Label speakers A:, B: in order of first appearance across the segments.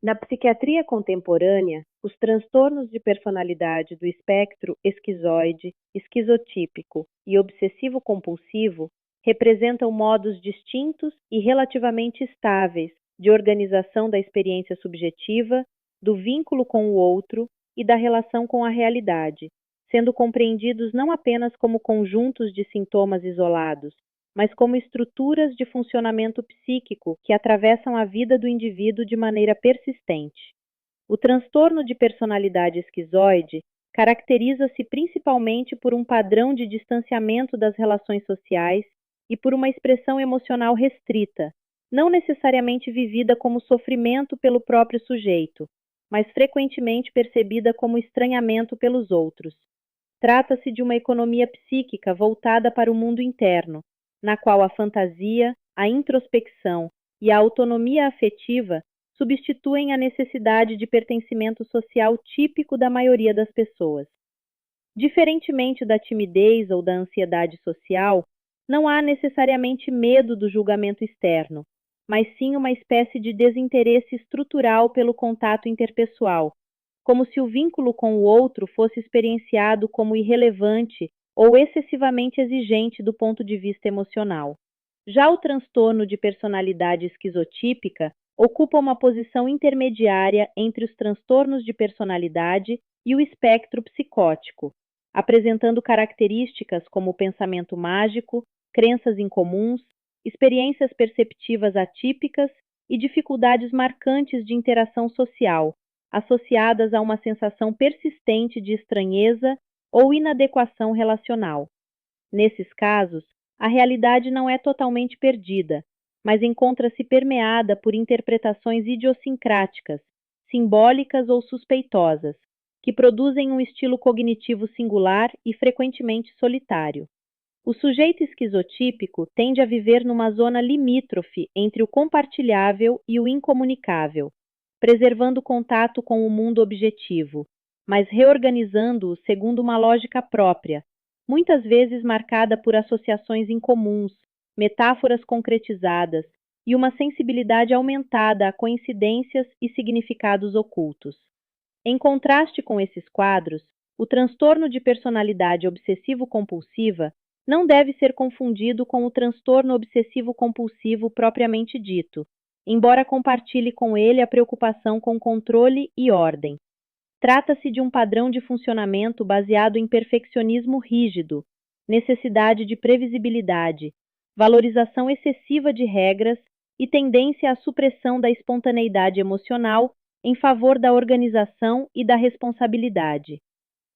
A: Na psiquiatria contemporânea, os transtornos de personalidade do espectro esquizoide, esquizotípico e obsessivo-compulsivo representam modos distintos e relativamente estáveis de organização da experiência subjetiva, do vínculo com o outro e da relação com a realidade, sendo compreendidos não apenas como conjuntos de sintomas isolados, mas como estruturas de funcionamento psíquico que atravessam a vida do indivíduo de maneira persistente. O transtorno de personalidade esquizoide caracteriza-se principalmente por um padrão de distanciamento das relações sociais e por uma expressão emocional restrita, não necessariamente vivida como sofrimento pelo próprio sujeito, mas frequentemente percebida como estranhamento pelos outros. Trata-se de uma economia psíquica voltada para o mundo interno, na qual a fantasia, a introspecção e a autonomia afetiva substituem a necessidade de pertencimento social típico da maioria das pessoas. Diferentemente da timidez ou da ansiedade social, não há necessariamente medo do julgamento externo, mas sim uma espécie de desinteresse estrutural pelo contato interpessoal, como se o vínculo com o outro fosse experienciado como irrelevante ou excessivamente exigente do ponto de vista emocional. Já o transtorno de personalidade esquizotípica ocupa uma posição intermediária entre os transtornos de personalidade e o espectro psicótico, apresentando características como pensamento mágico, crenças incomuns, experiências perceptivas atípicas e dificuldades marcantes de interação social, associadas a uma sensação persistente de estranheza ou inadequação relacional. Nesses casos, a realidade não é totalmente perdida, mas encontra-se permeada por interpretações idiosincráticas, simbólicas ou suspeitosas, que produzem um estilo cognitivo singular e frequentemente solitário. O sujeito esquizotípico tende a viver numa zona limítrofe entre o compartilhável e o incomunicável, preservando o contato com o mundo objetivo, mas reorganizando-o segundo uma lógica própria, muitas vezes marcada por associações incomuns, metáforas concretizadas e uma sensibilidade aumentada a coincidências e significados ocultos. Em contraste com esses quadros, o transtorno de personalidade obsessivo-compulsiva não deve ser confundido com o transtorno obsessivo-compulsivo propriamente dito, embora compartilhe com ele a preocupação com controle e ordem. Trata-se de um padrão de funcionamento baseado em perfeccionismo rígido, necessidade de previsibilidade, valorização excessiva de regras e tendência à supressão da espontaneidade emocional em favor da organização e da responsabilidade.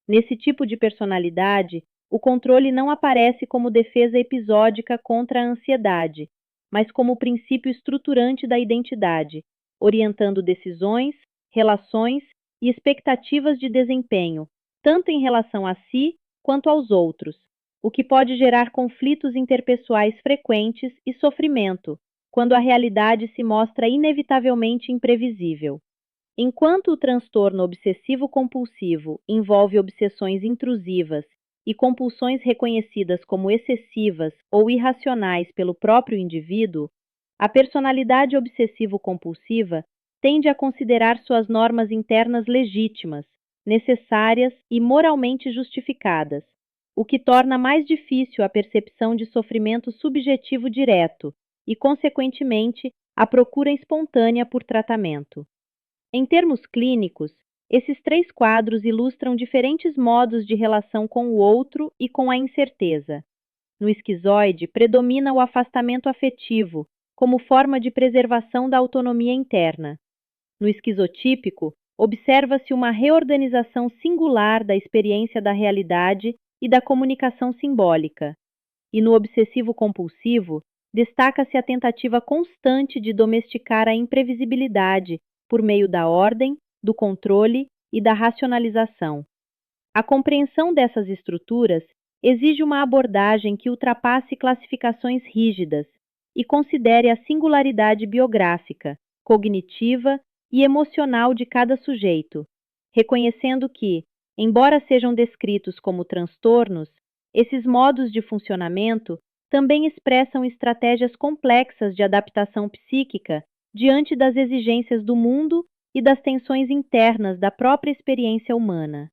A: Nesse tipo de personalidade, o controle não aparece como defesa episódica contra a ansiedade, mas como princípio estruturante da identidade, orientando decisões, relações e expectativas de desempenho, tanto em relação a si quanto aos outros, o que pode gerar conflitos interpessoais frequentes e sofrimento, quando a realidade se mostra inevitavelmente imprevisível. Enquanto o transtorno obsessivo-compulsivo envolve obsessões intrusivas e compulsões reconhecidas como excessivas ou irracionais pelo próprio indivíduo, a personalidade obsessivo-compulsiva tende a considerar suas normas internas legítimas, necessárias e moralmente justificadas, o que torna mais difícil a percepção de sofrimento subjetivo direto e, consequentemente, a procura espontânea por tratamento. Em termos clínicos, esses três quadros ilustram diferentes modos de relação com o outro e com a incerteza. No esquizoide, predomina o afastamento afetivo, como forma de preservação da autonomia interna. No esquizotípico, observa-se uma reorganização singular da experiência da realidade e da comunicação simbólica. E no obsessivo-compulsivo, destaca-se a tentativa constante de domesticar a imprevisibilidade por meio da ordem, do controle e da racionalização. A compreensão dessas estruturas exige uma abordagem que ultrapasse classificações rígidas e considere a singularidade biográfica, cognitiva e emocional de cada sujeito, reconhecendo que, embora sejam descritos como transtornos, esses modos de funcionamento também expressam estratégias complexas de adaptação psíquica diante das exigências do mundo e das tensões internas da própria experiência humana.